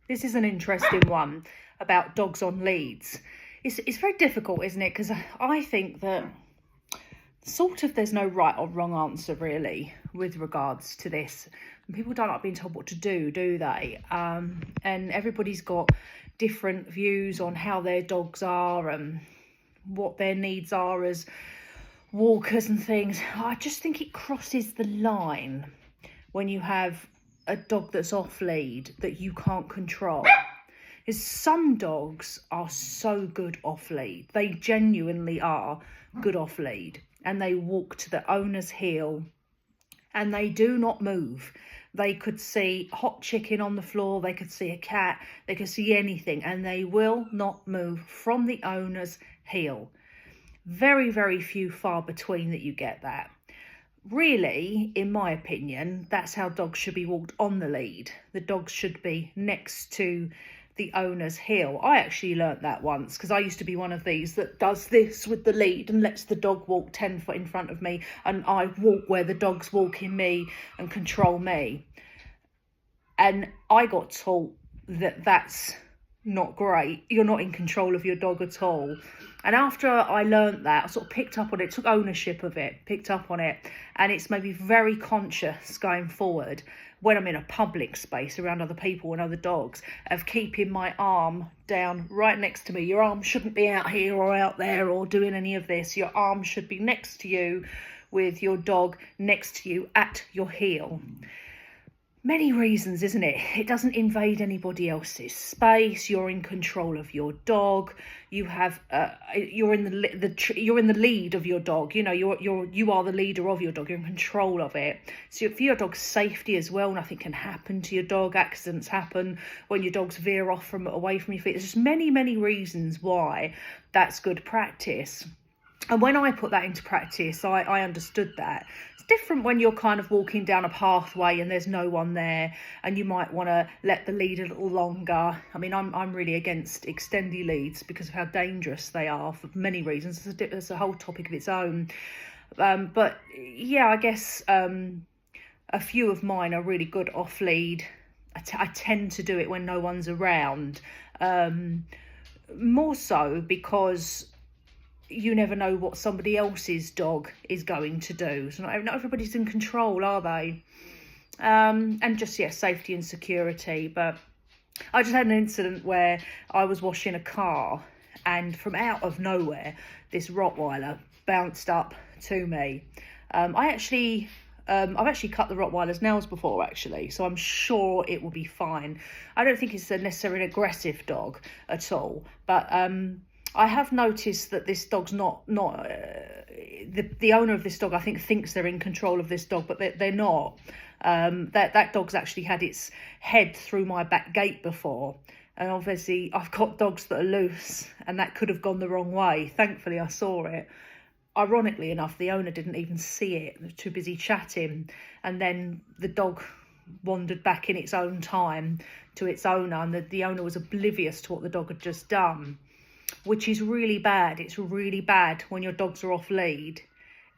This is an interesting one about dogs on leads. It's very difficult, isn't it? Because I think that sort of there's no right or wrong answer really with regards to this. And people don't like being told what to do they? And everybody's got different views on how their dogs are and what their needs are as walkers and things. I just think it crosses the line when you have a dog that's off lead that you can't control. Is some dogs are so good off lead. They genuinely are good off lead, and they walk to the owner's heel and they do not move. They could see hot chicken on the floor, they could see a cat, they could see anything, and they will not move from the owner's heel. Very, very few far between that you get that. Really, in my opinion, that's how dogs should be walked on the lead. The dogs should be next to the owner's heel. I actually learnt that once because I used to be one of these that does this with the lead and lets the dog walk 10 foot in front of me, and I walk where the dog's walking me and control me. And I got taught that that's not great. You're not in control of your dog at all. And after I learnt that, I sort of picked up on it, took ownership of it, picked up on it. And it's made me very conscious going forward when I'm in a public space around other people and other dogs of keeping my arm down right next to me. Your arm shouldn't be out here or out there or doing any of this. Your arm should be next to you with your dog next to you at your heel. Many reasons, isn't it? It doesn't invade anybody else's space. You're in control of your dog. You have you're in the lead of your dog. You know, you are the leader of your dog. You're in control of it. So for your dog's safety as well, nothing can happen to your dog. Accidents happen when your dogs veer off away from your feet. There's just many reasons why that's good practice. And when I put that into practice, I understood that. It's different when you're kind of walking down a pathway and there's no one there, and you might want to let the lead a little longer. I mean, I'm really against extended leads because of how dangerous they are for many reasons. It's a whole topic of its own. But yeah, I guess a few of mine are really good off lead. I tend to do it when no one's around. More so because you never know what somebody else's dog is going to do. So not everybody's in control, are they? And just, safety and security. But I just had an incident where I was washing a car, and from out of nowhere, this Rottweiler bounced up to me. I've actually cut the Rottweiler's nails before, actually, so I'm sure it will be fine. I don't think it's necessarily an aggressive dog at all, but I have noticed that this dog's not the owner of this dog, I think, thinks they're in control of this dog, but they're not. That dog's actually had its head through my back gate before. And obviously I've got dogs that are loose, and that could have gone the wrong way. Thankfully, I saw it. Ironically enough, the owner didn't even see it. They were too busy chatting. And then the dog wandered back in its own time to its owner, and the owner was oblivious to what the dog had just done, which is really bad. It's really bad when your dogs are off lead.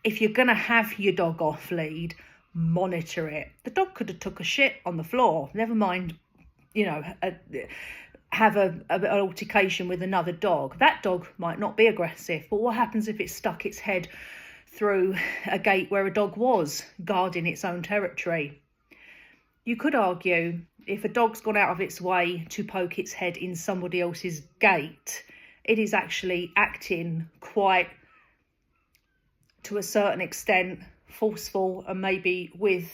If you're going to have your dog off lead, monitor it. The dog could have took a shit on the floor. Never mind, have an altercation with another dog. That dog might not be aggressive, but what happens if it stuck its head through a gate where a dog was guarding its own territory? You could argue if a dog's gone out of its way to poke its head in somebody else's gate, it is actually acting quite, to a certain extent, forceful, and maybe with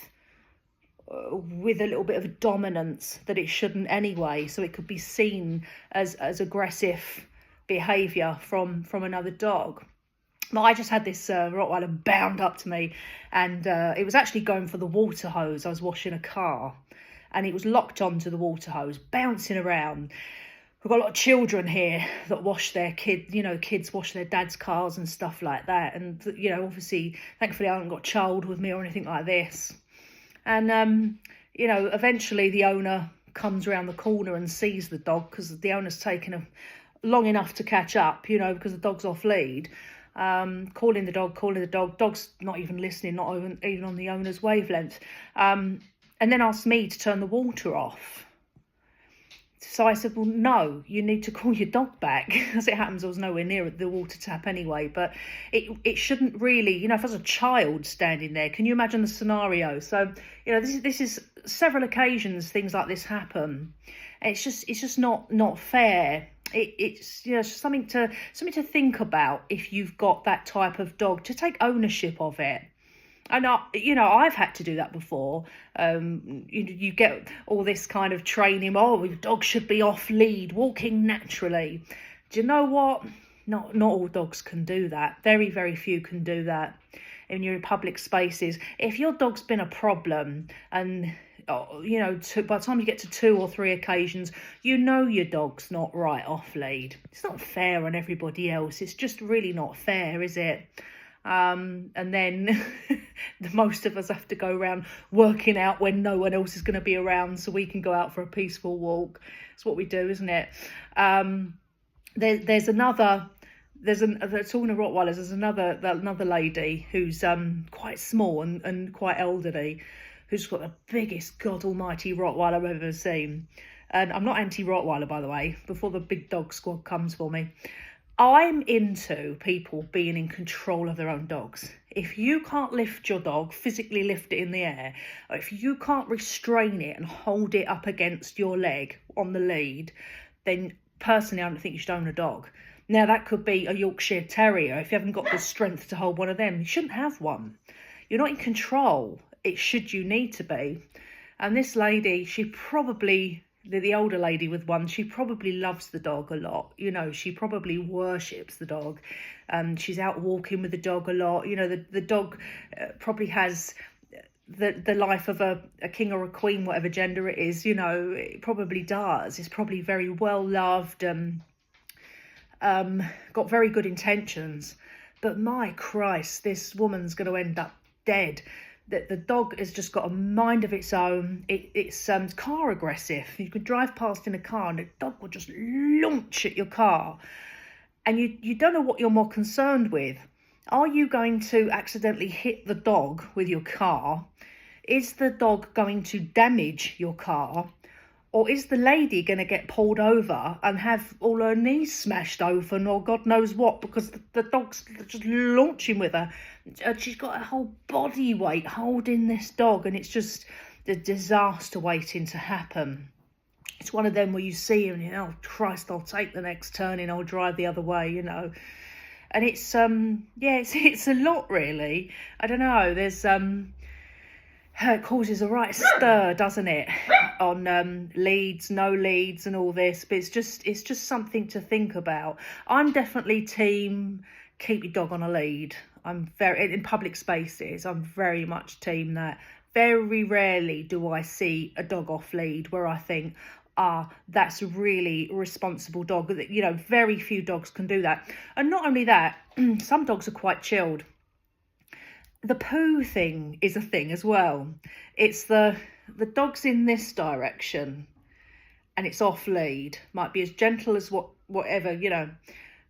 a little bit of dominance that it shouldn't anyway. So it could be seen as aggressive behaviour from another dog. But I just had this Rottweiler bound up to me, and it was actually going for the water hose. I was washing a car, and it was locked onto the water hose, bouncing around. We've got a lot of children here that wash their kids wash their dad's cars and stuff like that. And, obviously, thankfully I haven't got a child with me or anything like this. And, eventually the owner comes around the corner and sees the dog, because the owner's taken long enough to catch up, because the dog's off lead. Calling the dog. Dog's not even listening, not even on the owner's wavelength. And then asked me to turn the water off. So I said, well, no, you need to call your dog back. As it happens, I was nowhere near the water tap anyway. But it shouldn't really, if there's a child standing there, can you imagine the scenario? So, this is several occasions things like this happen. It's just not fair. It's something to think about if you've got that type of dog, to take ownership of it. And I've had to do that before. You get all this kind of training. Oh, your dog should be off lead, walking naturally. Do you know what? Not all dogs can do that. Very, very few can do that. In your public spaces, if your dog's been a problem, and by the time you get to 2 or 3 occasions, your dog's not right off lead. It's not fair on everybody else. It's just really not fair, is it? And then most of us have to go around working out when no one else is going to be around so we can go out for a peaceful walk. It's what we do, isn't it? There's another... talking of Rottweilers, there's another lady who's quite small and quite elderly, who's got the biggest God Almighty Rottweiler I've ever seen. And I'm not anti-Rottweiler, by the way, before the big dog squad comes for me. I'm into people being in control of their own dogs. If you can't lift your dog, physically lift it in the air, or if you can't restrain it and hold it up against your leg on the lead, then personally I don't think you should own a dog. Now, that could be a Yorkshire Terrier. If you haven't got the strength to hold one of them, you shouldn't have one. You're not in control. It should you need to be. And this lady, she probably, the older lady with one, she probably loves the dog a lot. She probably worships the dog. She's out walking with the dog a lot. The dog probably has the life of a king or a queen, whatever gender it is. It probably does. It's probably very well loved. Got very good intentions, but my Christ, this woman's going to end up dead. That the dog has just got a mind of its own. It's car aggressive. You could drive past in a car and the dog will just launch at your car, and you don't know what you're more concerned with. Are you going to accidentally hit the dog with your car? Is the dog going to damage your car? Or is the lady going to get pulled over and have all her knees smashed open or God knows what, because the dog's just launching with her? She's got her whole body weight holding this dog, and it's just the disaster waiting to happen. It's one of them where you see and oh Christ, I'll take the next turning, I'll drive the other way, And it's it's a lot, really. I don't know. There's it causes a right stir, doesn't it, on leads, no leads and all this. But it's just something to think about. I'm definitely team keep your dog on a lead. I'm very, in public spaces, I'm very much team that. Very rarely do I see a dog off lead where I think, that's a really responsible dog. Very few dogs can do that. And not only that, some dogs are quite chilled. The poo thing is a thing as well. It's the dog's in this direction and it's off lead. Might be as gentle as whatever,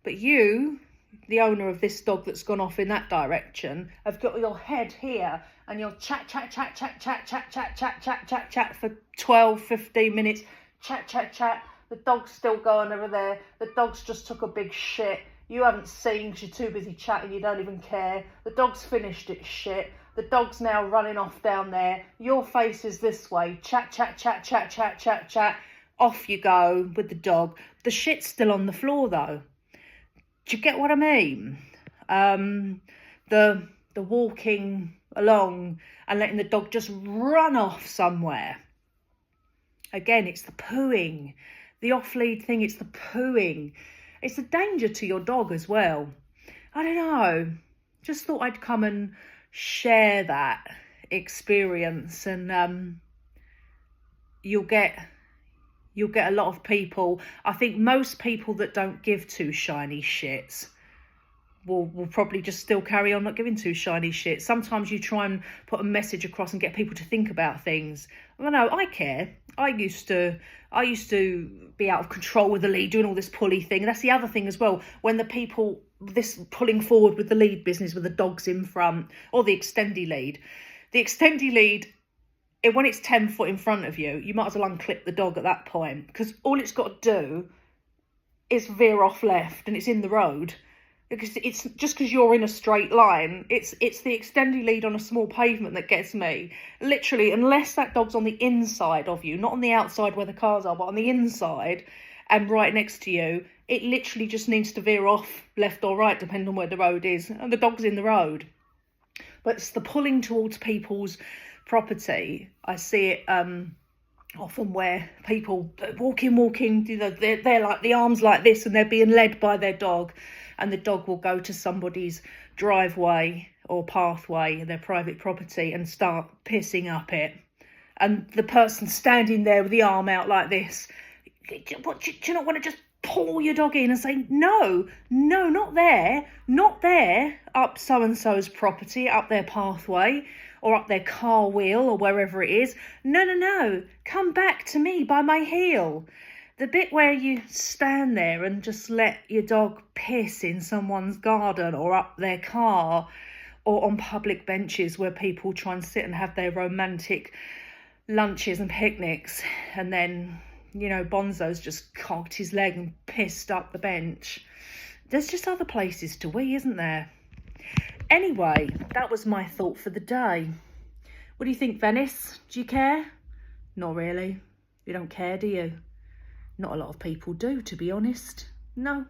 But you, the owner of this dog that's gone off in that direction, have got your head here and you're chat for 12, 15 minutes. Chat. The dog's still going over there. The dog's just took a big shit. You haven't seen because you're too busy chatting, you don't even care. The dog's finished its shit. The dog's now running off down there. Your face is this way. Chat. Off you go with the dog. The shit's still on the floor though. Do you get what I mean? The walking along and letting the dog just run off somewhere. Again, it's the pooing. The off-lead thing, it's the pooing. It's a danger to your dog as well. I don't know. Just thought I'd come and share that experience, and you'll get a lot of people. I think most people that don't give two shiny shits will probably just still carry on not giving two shiny shits. Sometimes you try and put a message across and get people to think about things. Well, no, I care. I used to be out of control with the lead, doing all this pulley thing. And that's the other thing as well. When the people, this pulling forward with the lead business with the dogs in front, or the extendy lead. The extendy lead, when it's 10 foot in front of you, you might as well unclip the dog at that point, because all it's got to do is veer off left and it's in the road. Because it's just because you're in a straight line, it's the extended lead on a small pavement that gets me. Literally, unless that dog's on the inside of you, not on the outside where the cars are, but on the inside and right next to you, it literally just needs to veer off left or right, depending on where the road is, and the dog's in the road. But it's the pulling towards people's property. I see it often where people walking, you know, they're like the arms like this and they're being led by their dog, and the dog will go to somebody's driveway or pathway, their private property, and start pissing up it. And the person standing there with the arm out like this, what, do you not want to just pull your dog in and say, no, not there, up so-and-so's property, up their pathway, or up their car wheel, or wherever it is. No, come back to me by my heel. The bit where you stand there and just let your dog piss in someone's garden or up their car, or on public benches where people try and sit and have their romantic lunches and picnics, and then, you know, Bonzo's just cocked his leg and pissed up the bench. There's just other places to wee, isn't there? Anyway, that was my thought for the day. What do you think, Venice? Do you care? Not really. You don't care, do you? Not a lot of people do, to be honest. No.